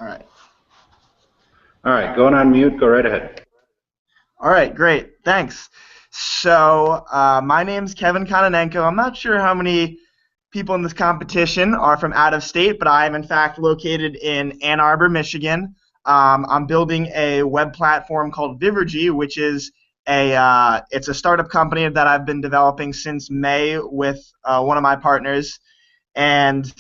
All right. All right, going on mute. Go right ahead. All right, great. Thanks. So, my name's Kevin Kononenko. I'm not sure how many people in this competition are from out of state, but I am in fact located in Ann Arbor, Michigan. I'm building a web platform called Vivoji, which is it's a startup company that I've been developing since May with one of my partners. And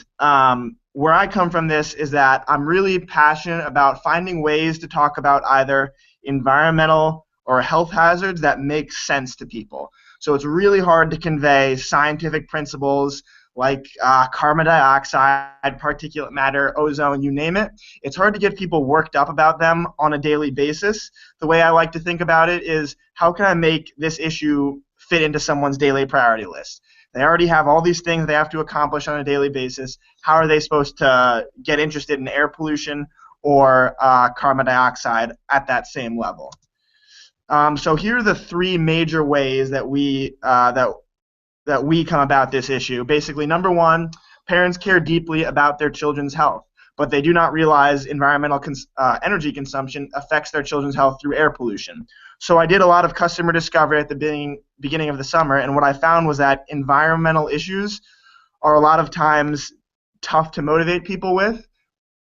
where I come from this is that I'm really passionate about finding ways to talk about either environmental or health hazards that make sense to people. So it's really hard to convey scientific principles like carbon dioxide, particulate matter, ozone, you name it. It's hard to get people worked up about them on a daily basis. The way I like to think about it is, how can I make this issue fit into someone's daily priority list? They already have all these things they have to accomplish on a daily basis. How are they supposed to get interested in air pollution or carbon dioxide at that same level? So here are the three major ways that we come about this issue. Basically, number one, parents care deeply about their children's health, but they do not realize environmental energy consumption affects their children's health through air pollution. So I did a lot of customer discovery at the beginning of the summer, and what I found was that environmental issues are a lot of times tough to motivate people with.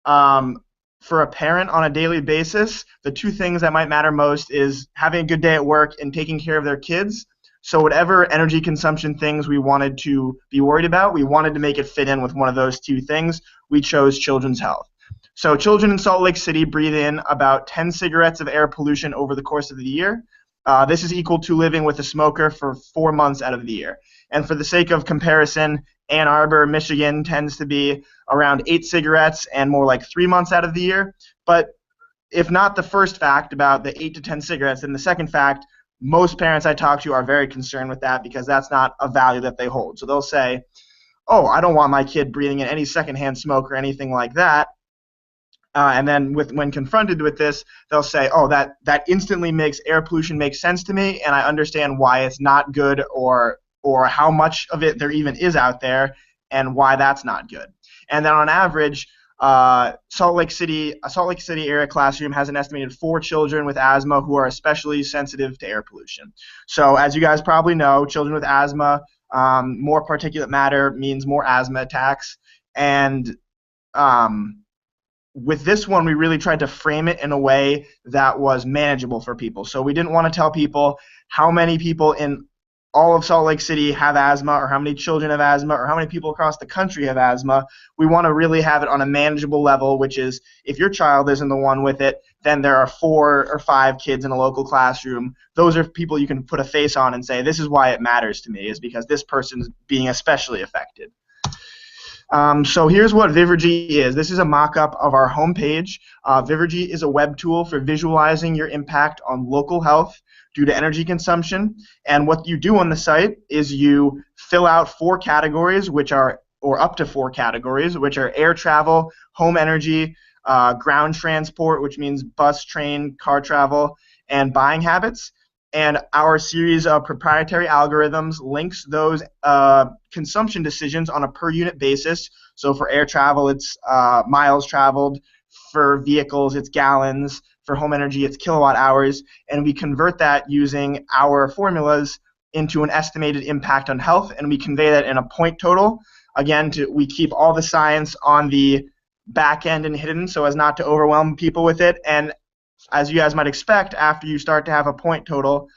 Um, for a parent on a daily basis, the two things that might matter most is having a good day at work and taking care of their kids. So whatever energy consumption things we wanted to be worried about, we wanted to make it fit in with one of those two things. We chose children's health. So children in Salt Lake City breathe in about 10 cigarettes of air pollution over the course of the year. This is equal to living with a smoker for 4 months out of the year. And for the sake of comparison, Ann Arbor, Michigan tends to be around 8 cigarettes and more like 3 months out of the year. But if not the first fact about the 8 to 10 cigarettes, then the second fact, most parents I talk to are very concerned with that because that's not a value that they hold. So they'll say, oh, I don't want my kid breathing in any secondhand smoke or anything like that. And then when confronted with this, they'll say, oh, that instantly makes air pollution make sense to me, and I understand why it's not good or how much of it there even is out there and why that's not good. And then on average, a Salt Lake City area classroom has an estimated 4 children with asthma who are especially sensitive to air pollution. So as you guys probably know, children with asthma, more particulate matter means more asthma attacks. And with this one, we really tried to frame it in a way that was manageable for people. So we didn't want to tell people how many people in all of Salt Lake City have asthma, or how many children have asthma, or how many people across the country have asthma. We want to really have it on a manageable level, which is if your child isn't the one with it, then there are 4 or 5 kids in a local classroom. Those are people you can put a face on and say, this is why it matters to me, is because this person's being especially affected. So here's what Vivoji is. This is a mock-up of our homepage. Vivoji is a web tool for visualizing your impact on local health due to energy consumption. And what you do on the site is you fill out 4 categories, or up to 4 categories, which are air travel, home energy, ground transport, which means bus, train, car travel, and buying habits. And our series of proprietary algorithms links those consumption decisions on a per unit basis. So for air travel, it's miles traveled. For vehicles, it's gallons. For home energy, it's kilowatt hours. And we convert that using our formulas into an estimated impact on health, and we convey that in a point total. Again, we keep all the science on the back end and hidden so as not to overwhelm people with it. And as you guys might expect, after you start to have a point total,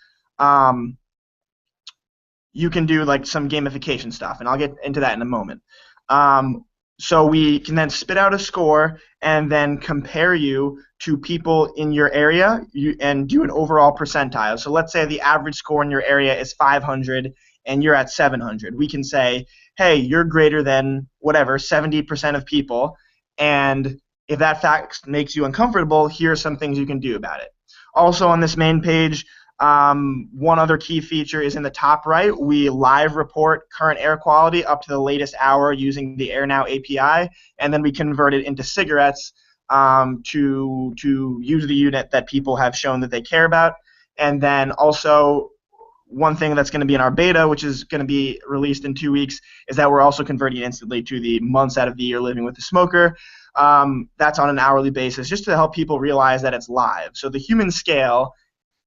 you can do like some gamification stuff, and I'll get into that in a moment. So we can then spit out a score and then compare you to people in your area and do an overall percentile. So let's say the average score in your area is 500 and you're at 700. We can say, hey, you're greater than whatever, 70% of people, and if that fact makes you uncomfortable, here are some things you can do about it. Also on this main page, one other key feature is in the top right. We live report current air quality up to the latest hour using the AirNow API, and then we convert it into cigarettes to use the unit that people have shown that they care about. And then also one thing that's going to be in our beta, which is going to be released in 2 weeks, is that we're also converting instantly to the months out of the year living with a smoker. That's on an hourly basis, just to help people realize that it's live. So the human scale,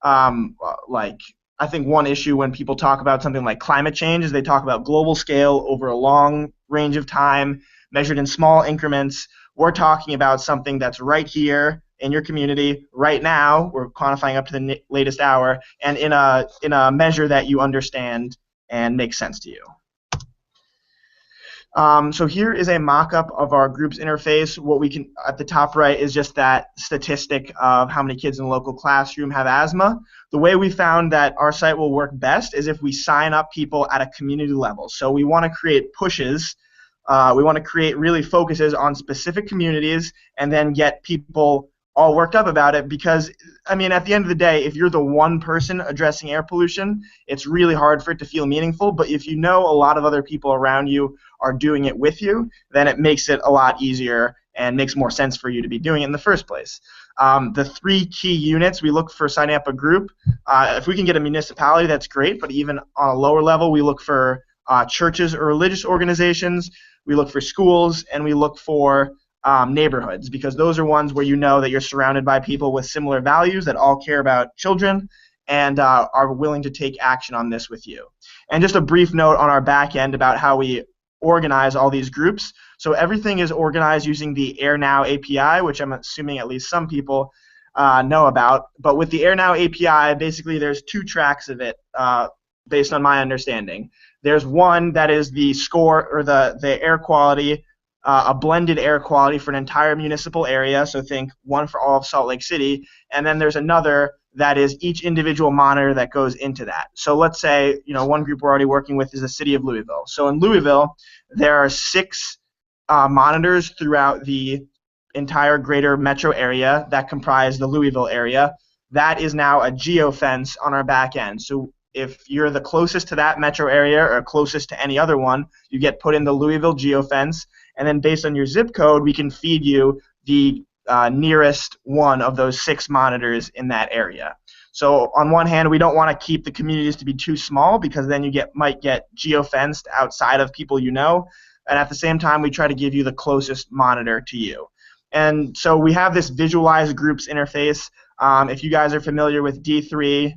like I think one issue when people talk about something like climate change is they talk about global scale over a long range of time, measured in small increments. We're talking about something that's right here in your community right now. We're quantifying up to the latest hour, and in a measure that you understand and makes sense to you. So here is a mock-up of our groups interface. What we can, at the top right, is just that statistic of how many kids in the local classroom have asthma. The way we found that our site will work best is if we sign up people at a community level. So we want to create pushes. We want to create really focuses on specific communities and then get people all worked up about it, because, I mean, at the end of the day, if you're the one person addressing air pollution, it's really hard for it to feel meaningful. But if you know a lot of other people around you are doing it with you, then it makes it a lot easier and makes more sense for you to be doing it in the first place. The 3 key units we look for signing up a group. If we can get a municipality, that's great, but even on a lower level, we look for churches or religious organizations, we look for schools, and we look for neighborhoods, because those are ones where you know that you're surrounded by people with similar values that all care about children and are willing to take action on this with you. And just a brief note on our back end about how we organize all these groups. So everything is organized using the AirNow API, which I'm assuming at least some people know about. But with the AirNow API, basically there's 2 tracks of it based on my understanding. There's one that is the score, or the air quality, a blended air quality for an entire municipal area, so think one for all of Salt Lake City, and then there's another that is each individual monitor that goes into that. So let's say, one group we're already working with is the city of Louisville. So in Louisville, there are 6 monitors throughout the entire greater metro area that comprise the Louisville area. That is now a geofence on our back end. So if you're the closest to that metro area or closest to any other one, you get put in the Louisville geofence, and then based on your zip code, we can feed you the nearest one of those 6 monitors in that area. So on one hand, we don't want to keep the communities to be too small, because then you might get geofenced outside of people you know, and at the same time, we try to give you the closest monitor to you. And so we have this visualize groups interface. If you guys are familiar with D3,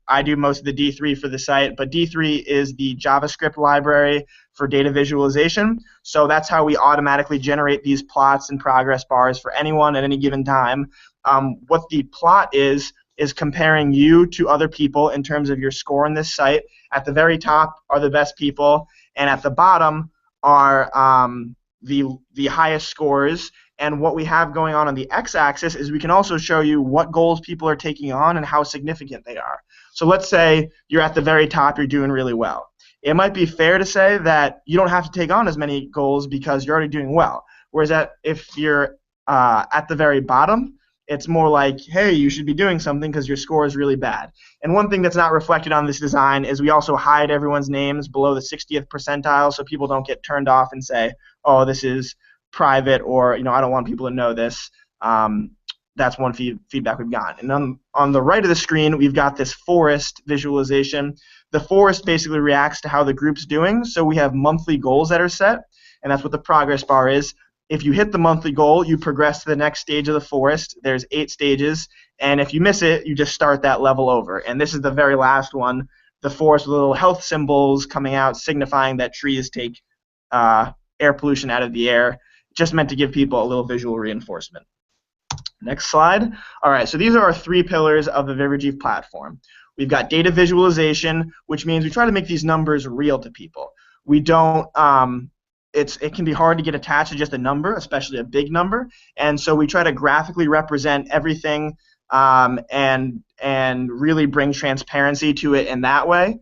I do most of the D3 for the site, but D3 is the JavaScript library for data visualization. So that's how we automatically generate these plots and progress bars for anyone at any given time. What the plot is comparing you to other people in terms of your score on this site. At the very top are the best people, and at the bottom are the highest scores. And what we have going on the x-axis is we can also show you what goals people are taking on and how significant they are. So let's say you're at the very top, you're doing really well. It might be fair to say that you don't have to take on as many goals because you're already doing well. Whereas if you're at the very bottom, it's more like, hey, you should be doing something because your score is really bad. And one thing that's not reflected on this design is we also hide everyone's names below the 60th percentile so people don't get turned off and say, oh, this is private, or I don't want people to know this. That's one feedback we've gotten. And on the right of the screen, we've got this forest visualization. The forest basically reacts to how the group's doing. So we have monthly goals that are set, and that's what the progress bar is. If you hit the monthly goal, you progress to the next stage of the forest. There's 8 stages, and if you miss it, you just start that level over. And this is the very last one, the forest with little health symbols coming out signifying that trees take air pollution out of the air. Just meant to give people a little visual reinforcement. Next slide. All right, so these are our 3 pillars of the Vivoji platform. We've got data visualization, which means we try to make these numbers real to people. We don't, it can be hard to get attached to just a number, especially a big number, and so we try to graphically represent everything and really bring transparency to it in that way.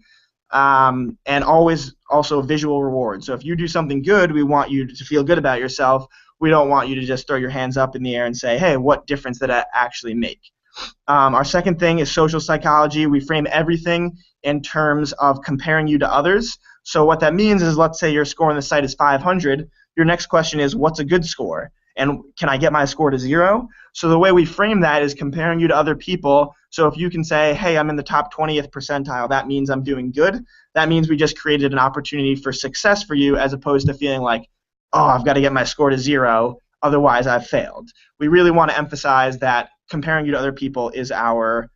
And always also visual reward. So if you do something good, we want you to feel good about yourself. We don't want you to just throw your hands up in the air and say, hey, what difference did I actually make? Our second thing is social psychology. We frame everything in terms of comparing you to others. So what that means is, let's say your score on the site is 500. Your next question is, what's a good score? And can I get my score to 0? So the way we frame that is comparing you to other people. So if you can say, hey, I'm in the top 20th percentile, that means I'm doing good. That means we just created an opportunity for success for you, as opposed to feeling like, oh, I've got to get my score to 0. otherwise I've failed. We really want to emphasize that comparing you to other people is our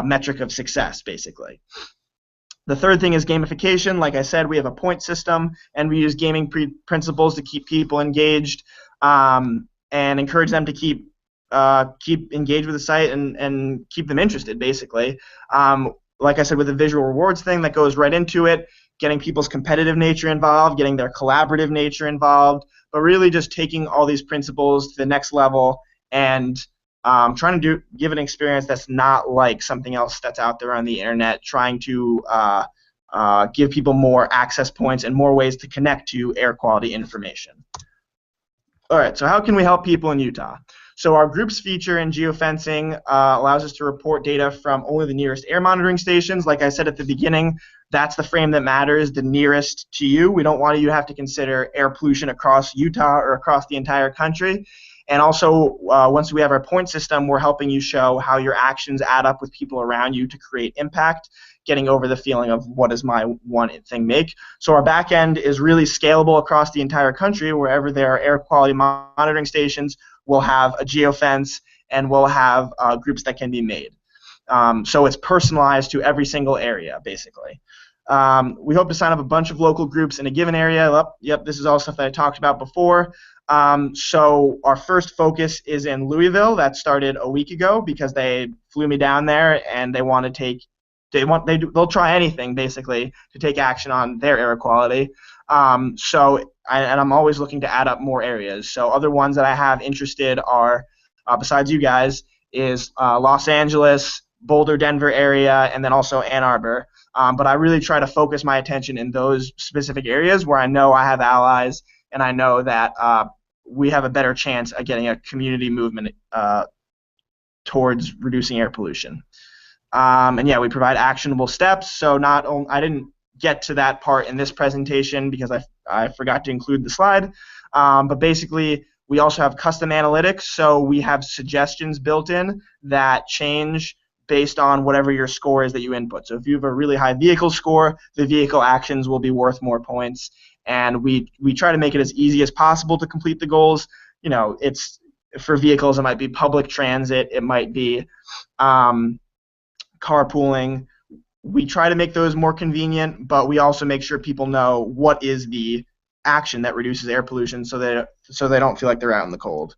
metric of success, basically. The third thing is gamification. Like I said, we have a point system, and we use gaming principles to keep people engaged and encourage them to keep engaged with the site and keep them interested, basically. Like I said, with the visual rewards thing, that goes right into it, getting people's competitive nature involved, getting their collaborative nature involved, but really just taking all these principles to the next level and trying to give an experience that's not like something else that's out there on the internet, trying to give people more access points and more ways to connect to air quality information. All right, so how can we help people in Utah? So our groups feature in geofencing allows us to report data from only the nearest air monitoring stations. Like I said at the beginning, that's the frame that matters, the nearest to you. We don't want you to have to consider air pollution across Utah or across the entire country. And also, once we have our point system, we're helping you show how your actions add up with people around you to create impact, getting over the feeling of what does my one thing make. So our back end is really scalable across the entire country. Wherever there are air quality monitoring stations, we'll have a geofence and we'll have groups that can be made. So it's personalized to every single area, basically. We hope to sign up a bunch of local groups in a given area. Yep, this is all stuff that I talked about before. So our first focus is in Louisville. That started a week ago because they flew me down there and they want to take, they'll try anything basically to take action on their air quality. And I'm always looking to add up more areas. So other ones that I have interested are, besides you guys, is Los Angeles, Boulder, Denver area, and then also Ann Arbor. But I really try to focus my attention in those specific areas where I know I have allies and I know that we have a better chance at getting a community movement towards reducing air pollution. And yeah, we provide actionable steps. So I didn't get to that part in this presentation because I forgot to include the slide. But basically, we also have custom analytics. So we have suggestions built in that change based on whatever your score is that you input. So if you have a really high vehicle score, the vehicle actions will be worth more points. And we try to make it as easy as possible to complete the goals. You know, it's for vehicles, it might be public transit, it might be carpooling. We try to make those more convenient, but we also make sure people know what is the action that reduces air pollution so they don't feel like they're out in the cold.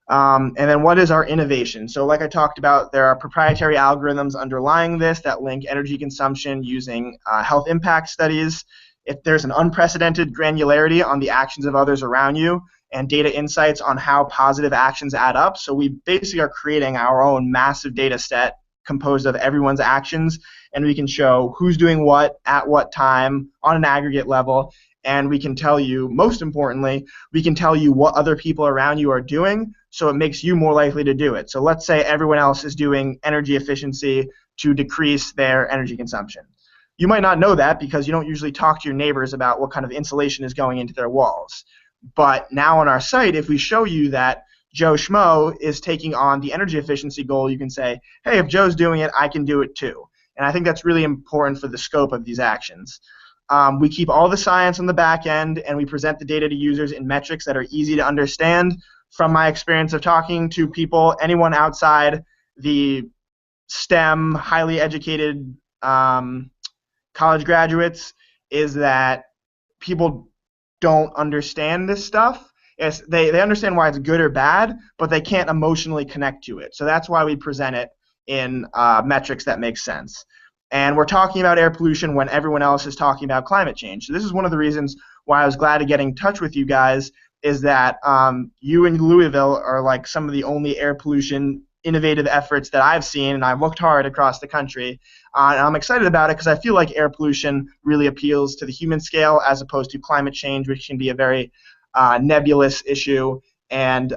And then what is our innovation? So like I talked about, there are proprietary algorithms underlying this that link energy consumption using health impact studies. If there's an unprecedented granularity on the actions of others around you and data insights on how positive actions add up. So we basically are creating our own massive data set composed of everyone's actions, and we can show who's doing what at what time on an aggregate level, and we can tell you, most importantly, we can tell you what other people around you are doing, so it makes you more likely to do it. So let's say everyone else is doing energy efficiency to decrease their energy consumption. You might not know that because you don't usually talk to your neighbors about what kind of insulation is going into their walls. But now on our site, if we show you that Joe Schmo is taking on the energy efficiency goal, you can say, hey, if Joe's doing it, I can do it too. And I think that's really important for the scope of these actions. We keep all the science on the back end, and we present the data to users in metrics that are easy to understand. From my experience of talking to people, anyone outside the STEM, highly educated college graduates, is that people don't understand this stuff. Yes, they understand why it's good or bad, but they can't emotionally connect to it. So that's why we present it in metrics that make sense. And we're talking about air pollution when everyone else is talking about climate change. So this is one of the reasons why I was glad to get in touch with you guys, is that you in Louisville are like some of the only air pollution innovative efforts that I've seen, and I've looked hard across the country. And I'm excited about it because I feel like air pollution really appeals to the human scale as opposed to climate change, which can be a very nebulous issue and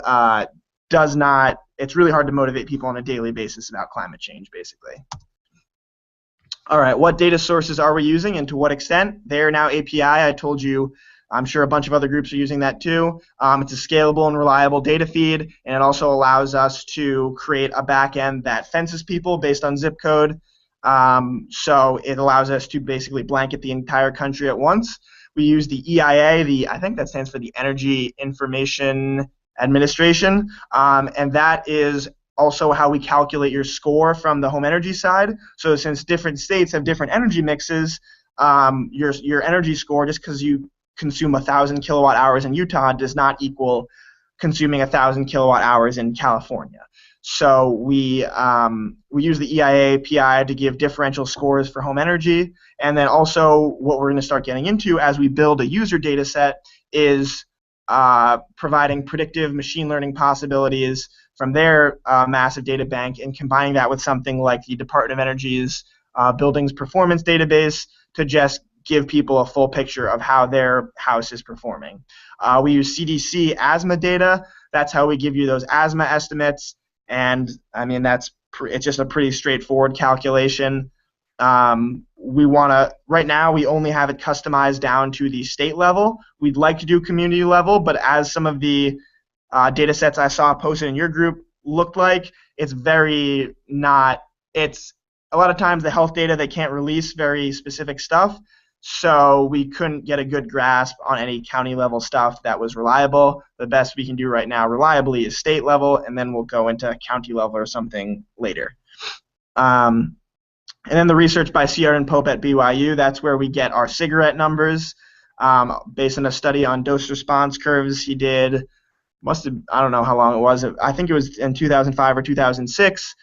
it's really hard to motivate people on a daily basis about climate change, basically. All right, what data sources are we using and to what extent? They are now API. I told you, I'm sure a bunch of other groups are using that too. It's a scalable and reliable data feed, and it also allows us to create a backend that fences people based on zip code. So it allows us to basically blanket the entire country at once. We use the EIA, I think that stands for the Energy Information administration, and that is also how we calculate your score from the home energy side. So since different states have different energy mixes, your energy score, just because you consume 1,000 kilowatt hours in Utah, does not equal consuming 1,000 kilowatt hours in California. So we use the EIA API to give differential scores for home energy, and then also what we're going to start getting into as we build a user data set is providing predictive machine learning possibilities from their massive data bank and combining that with something like the Department of Energy's Buildings Performance Database to just give people a full picture of how their house is performing. We use CDC asthma data. That's how we give you those asthma estimates. And I mean, it's just a pretty straightforward calculation. Right now we only have it customized down to the state level. We'd like to do community level, but as some of the data sets I saw posted in your group looked like, it's a lot of times the health data, they can't release very specific stuff. So we couldn't get a good grasp on any county level stuff that was reliable. The best we can do right now reliably is state level, and then we'll go into county level or something later. And then the research by C.R. and Pope at BYU, that's where we get our cigarette numbers based on a study on dose response curves he did. I don't know how long it was. I think it was in 2005 or 2006,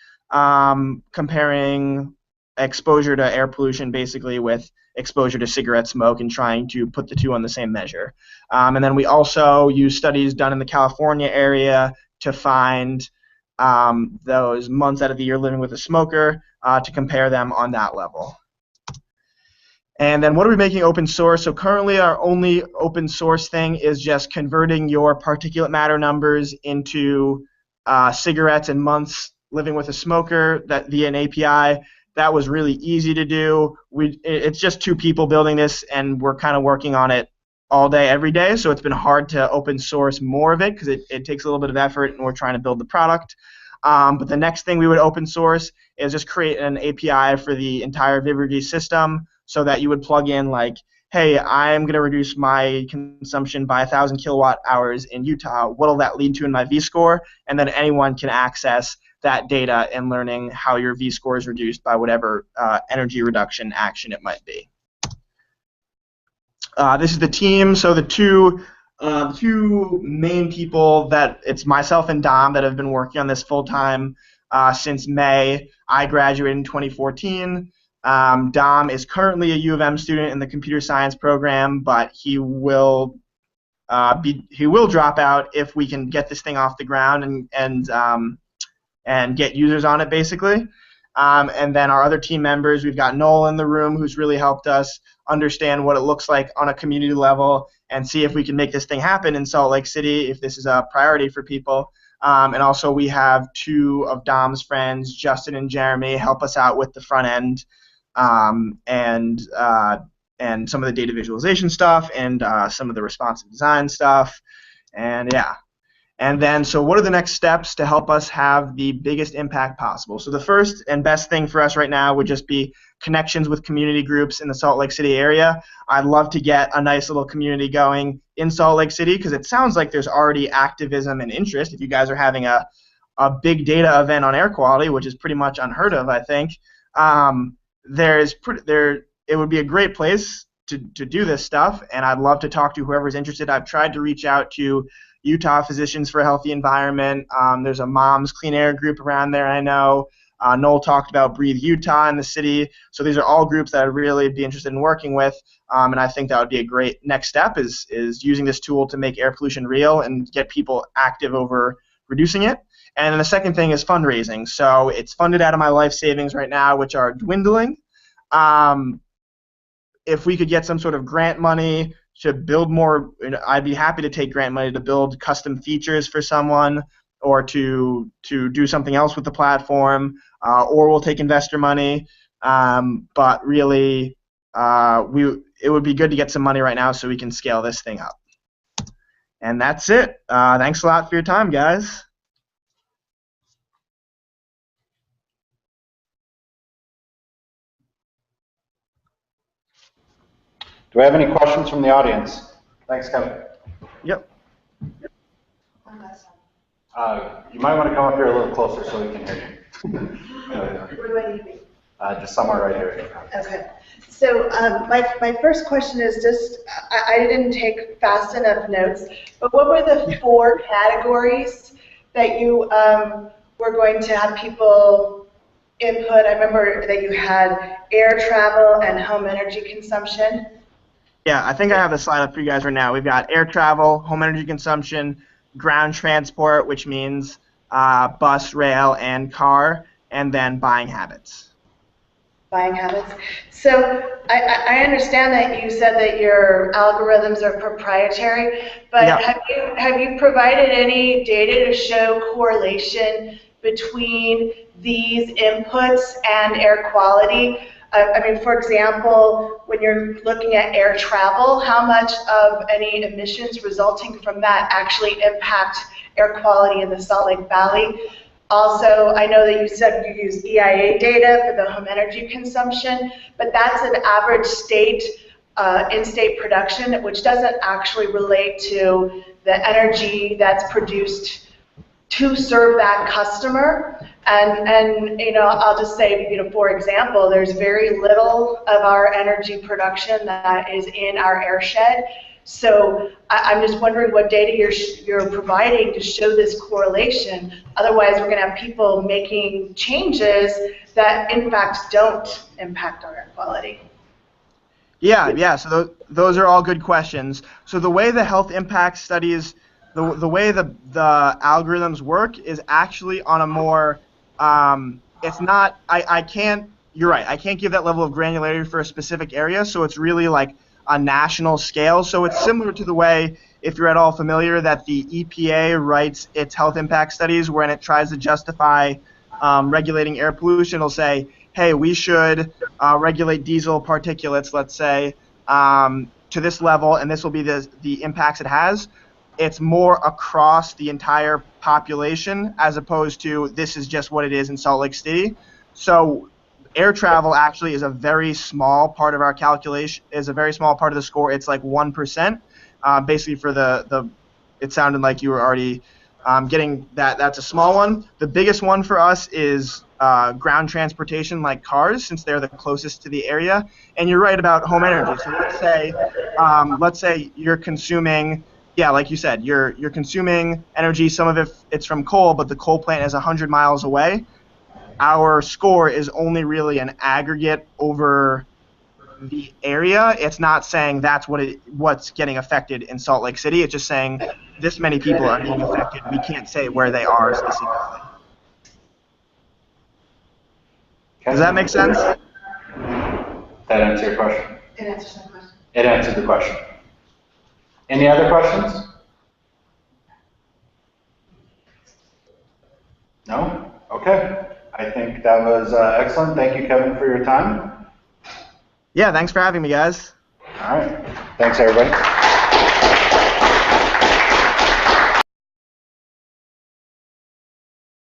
comparing exposure to air pollution basically with exposure to cigarette smoke and trying to put the two on the same measure. And then we also use studies done in the California area to find those months out of the year living with a smoker to compare them on that level. And then what are we making open source? So currently our only open source thing is just converting your particulate matter numbers into cigarettes and months living with a smoker via an API. That was really easy to do. It's just 2 people building this, and we're kind of working on it all day, every day. So it's been hard to open source more of it because it takes a little bit of effort, and we're trying to build the product. But the next thing we would open source is just create an API for the entire Vivoji system so that you would plug in like, hey, I'm going to reduce my consumption by 1,000 kilowatt hours in Utah. What'll that lead to in my V-score? And then anyone can access that data and learning how your V-score is reduced by whatever energy reduction action it might be. This is the team. So the two main people it's myself and Dom that have been working on this full-time since May. I graduated in 2014. Dom is currently a U of M student in the computer science program, but he will drop out if we can get this thing off the ground and get users on it, basically. And then our other team members, we've got Noel in the room who's really helped us understand what it looks like on a community level and see if we can make this thing happen in Salt Lake City if this is a priority for people. And also we have 2 of Dom's friends, Justin and Jeremy, help us out with the front end and some of the data visualization stuff and some of the responsive design stuff. And yeah. And then, so what are the next steps to help us have the biggest impact possible? So the first and best thing for us right now would just be connections with community groups in the Salt Lake City area. I'd love to get a nice little community going in Salt Lake City because it sounds like there's already activism and interest. If you guys are having a big data event on air quality, which is pretty much unheard of, I think, it would be a great place to do this stuff, and I'd love to talk to whoever's interested. I've tried to reach out to Utah Physicians for a Healthy Environment. There's a Moms Clean Air group around there, I know. Noel talked about Breathe Utah in the city. So these are all groups that I'd really be interested in working with, and I think that would be a great next step is using this tool to make air pollution real and get people active over reducing it. And then the second thing is fundraising. So it's funded out of my life savings right now, which are dwindling. If we could get some sort of grant money to build more, I'd be happy to take grant money to build custom features for someone or to do something else with the platform, or we'll take investor money. But really, it would be good to get some money right now so we can scale this thing up. And that's it. Thanks a lot for your time, guys. Do we have any questions from the audience? Thanks, Kevin. Yep. You might want to come up here a little closer so we can hear you. Where do I need to be? Just somewhere right here. Okay. So my first question is just, I didn't take fast enough notes, but what were the 4 categories that you were going to have people input? I remember that you had air travel and home energy consumption. Yeah, I think I have the slide up for you guys right now. We've got air travel, home energy consumption, ground transport, which means bus, rail, and car, and then buying habits. Buying habits. So I understand that you said that your algorithms are proprietary, but Yeah. have you provided any data to show correlation between these inputs and air quality? I mean, for example, when you're looking at air travel, how much of any emissions resulting from that actually impact air quality in the Salt Lake Valley? Also, I know that you said you use EIA data for the home energy consumption, but that's an average state, in-state production, which doesn't actually relate to the energy that's produced to serve that customer. And you know, I'll just say, you know, for example, there's very little of our energy production that is in our airshed. So I'm just wondering what data you're providing to show this correlation. Otherwise, we're going to have people making changes that, in fact, don't impact our air quality. Yeah. So those are all good questions. So the way the health impact studies, the way the algorithms work is actually on a more, it's not, I can't, you're right, I can't give that level of granularity for a specific area, so it's really like a national scale. So it's similar to the way, if you're at all familiar, that the EPA writes its health impact studies when it tries to justify regulating air pollution. It'll say, hey, we should regulate diesel particulates, let's say, to this level, and this will be the impacts it has. It's more across the entire population as opposed to this is just what it is in Salt Lake City. So air travel actually is a very small part of our calculation, is a very small part of the score. It's like 1%. Basically for it sounded like you were already getting that. That's a small one. The biggest one for us is ground transportation, like cars, since they're the closest to the area. And you're right about home energy. So let's say you're consuming, yeah, like you said, you're consuming energy. Some of it's from coal, but the coal plant is 100 miles away. Our score is only really an aggregate over the area. It's not saying that's what's getting affected in Salt Lake City. It's just saying this many people are being affected. We can't say where they are specifically. Does that make sense? That answer your question? It answers my question. It answered the question. Any other questions? No? Okay. I think that was excellent. Thank you, Kevin, for your time. Yeah, thanks for having me, guys. All right. Thanks, everybody.